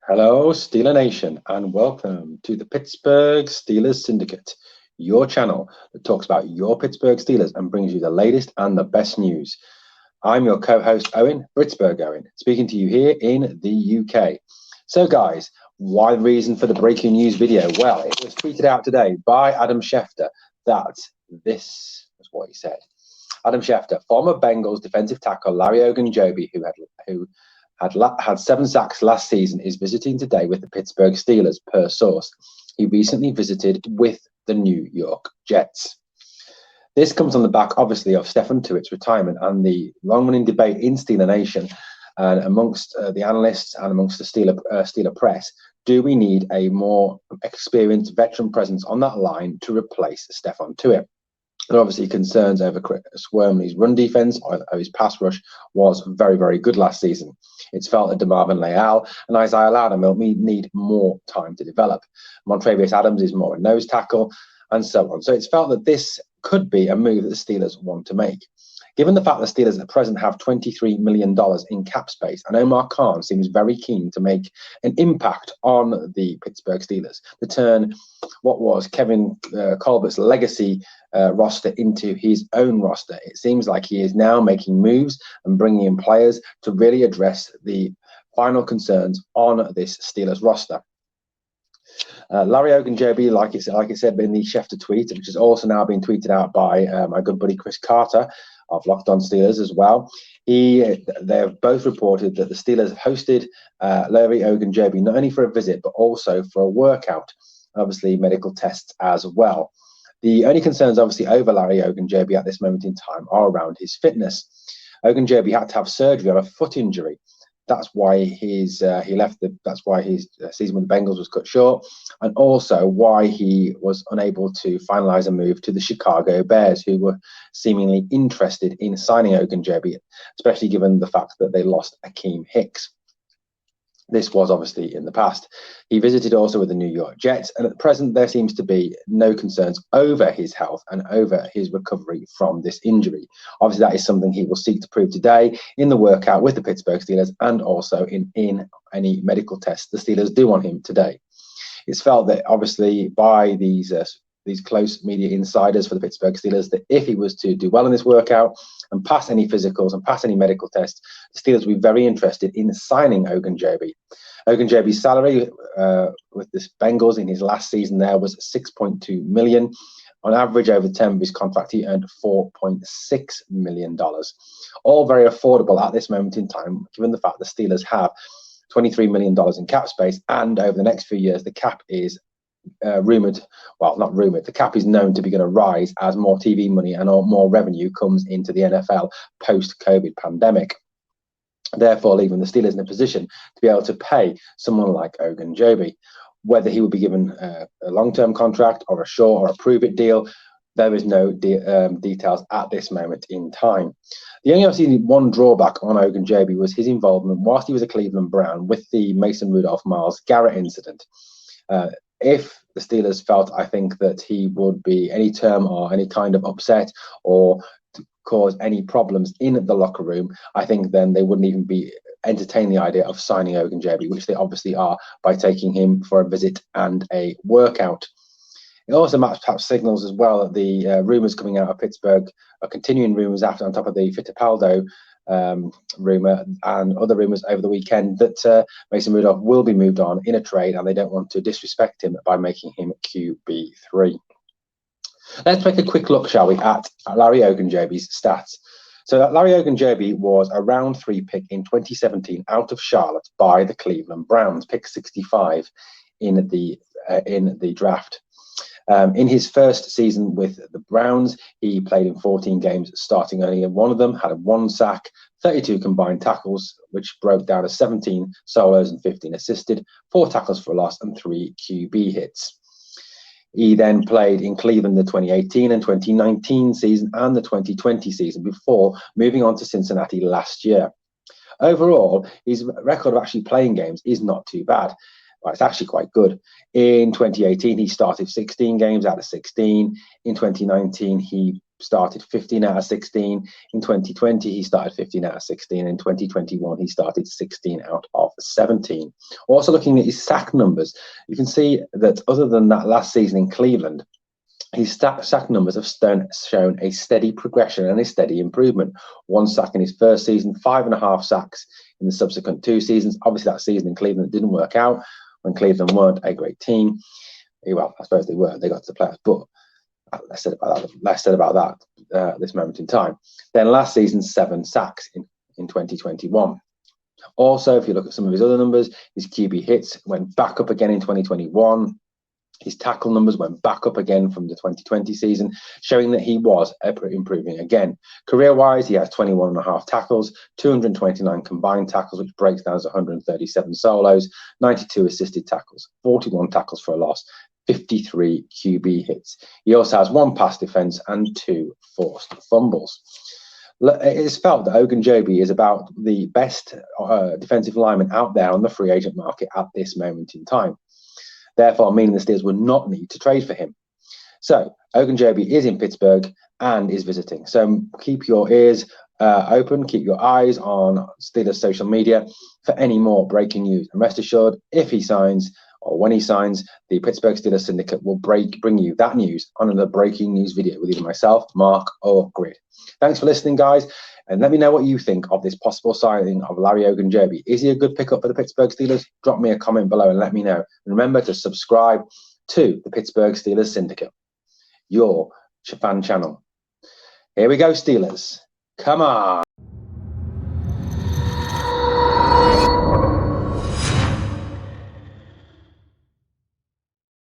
Hello, Steeler Nation, and welcome to the Pittsburgh Steelers Syndicate, your channel that talks about your Pittsburgh Steelers and brings you the latest and the best news. I'm your co-host, Owen, Pittsburgh Owen, speaking to you here in the UK. So, guys, why the reason for the breaking news video? Well, it was tweeted out today by Adam Schefter that this was what he said. Adam Schefter, former Bengals defensive tackle Larry Ogunjobi, who had 7 sacks last season, is visiting today with the Pittsburgh Steelers, per source. He recently visited with the New York Jets. This comes on the back, obviously, of Stephon Tuitt's retirement and the long-running debate in Steeler Nation and amongst the analysts and amongst the Steeler press. Do we need a more experienced veteran presence on that line to replace Stephon Tuitt? There are obviously concerns over Chris Wormley's run defense, or his pass rush was very, very good last season. It's felt that DeMarvin Leal and Isaiah Loudermilk need more time to develop. Montravius Adams is more a nose tackle, and so on. So it's felt that this could be a move that the Steelers want to make. Given the fact the Steelers at present have $23 million in cap space, and Omar Khan seems very keen to make an impact on the Pittsburgh Steelers, to turn what was Kevin Colbert's legacy roster into his own roster. It seems like he is now making moves and bringing in players to really address the final concerns on this Steelers roster. Larry Ogunjobi, like it said in the Schefter tweet, which has also now been tweeted out by my good buddy Chris Carter of Locked On Steelers as well. They've both reported that the Steelers hosted Larry Ogunjobi not only for a visit but also for a workout, obviously medical tests as well. The only concerns, obviously, over Larry Ogunjobi at this moment in time are around his fitness. Ogunjobi had to have surgery on a foot injury. That's why That's why his season with the Bengals was cut short, and also why he was unable to finalize a move to the Chicago Bears, who were seemingly interested in signing Ogunjobi, especially given the fact that they lost Akeem Hicks. This was obviously in the past. He visited also with the New York Jets, and at present there seems to be no concerns over his health and over his recovery from this injury. Obviously, that is something he will seek to prove today in the workout with the Pittsburgh Steelers and also in any medical tests the Steelers do on him today. It's felt that obviously by these close media insiders for the Pittsburgh Steelers that if he was to do well in this workout and pass any physicals and pass any medical tests, the Steelers would be very interested in signing Ogunjobi. Ogunjobi's salary with the Bengals in his last season there was $6.2 million. On average, over the term of his contract, he earned $4.6 million. All very affordable at this moment in time, given the fact the Steelers have $23 million in cap space, and over the next few years, the cap is the cap is known to be going to rise as more TV money and more revenue comes into the NFL post-COVID pandemic. Therefore, leaving the Steelers in a position to be able to pay someone like Ogunjobi. Whether he would be given a long-term contract or a short or a prove-it deal, there is no details at this moment in time. The only obviously one drawback on Ogunjobi was his involvement whilst he was a Cleveland Brown with the Mason Rudolph-Myles Garrett incident. If the Steelers felt, I think, that he would be any term or any kind of upset or cause any problems in the locker room, I think then they wouldn't even be entertain the idea of signing Ogunjobi, which they obviously are by taking him for a visit and a workout. It also perhaps signals as well that the rumours coming out of Pittsburgh are continuing rumours on top of the Fittipaldo rumour and other rumours over the weekend that Mason Rudolph will be moved on in a trade, and they don't want to disrespect him by making him QB3. Let's take a quick look, shall we, at Larry Ogunjobi's stats. So Larry Ogunjobi was a round 3 pick in 2017 out of Charlotte by the Cleveland Browns, pick 65 in the draft. In his first season with the Browns, he played in 14 games, starting only in one of them, had 1 sack, 32 combined tackles, which broke down to 17 solos and 15 assisted, 4 tackles for a loss, and 3 QB hits. He then played in Cleveland the 2018 and 2019 season and the 2020 season before moving on to Cincinnati last year. Overall, his record of actually playing games is not too bad. Well, it's actually quite good. In 2018, he started 16 games out of 16. In 2019, he started 15 out of 16. In 2020, he started 15 out of 16. In 2021, he started 16 out of 17. Also looking at his sack numbers, you can see that other than that last season in Cleveland, his sack numbers have shown a steady progression and a steady improvement. 1 sack in his first season, 5.5 sacks in the subsequent 2 seasons. Obviously, that season in Cleveland didn't work out when Cleveland weren't a great team. Well, I suppose they were. They got to the playoffs, but less said about that at this moment in time. Then last season, 7 sacks in 2021. Also, if you look at some of his other numbers, his QB hits went back up again in 2021. His tackle numbers went back up again from the 2020 season, showing that he was improving again. Career-wise, he has 21.5 tackles, 229 combined tackles, which breaks down as 137 solos, 92 assisted tackles, 41 tackles for a loss, 53 QB hits. He also has 1 pass defense and 2 forced fumbles. It is felt that Ogunjobi is about the best defensive lineman out there on the free agent market at this moment in time, therefore meaning the Steelers would not need to trade for him. So Ogunjobi is in Pittsburgh and is visiting. So keep your ears open, keep your eyes on Steelers social media for any more breaking news. And rest assured, if he signs or when he signs, the Pittsburgh Steelers Syndicate will bring you that news on another breaking news video with either myself, Mark, or Grid. Thanks for listening, guys. And let me know what you think of this possible signing of Larry Ogunjobi. Is he a good pickup for the Pittsburgh Steelers? Drop me a comment below and let me know. And remember to subscribe to the Pittsburgh Steelers Syndicate, your fan channel. Here we go, Steelers. Come on.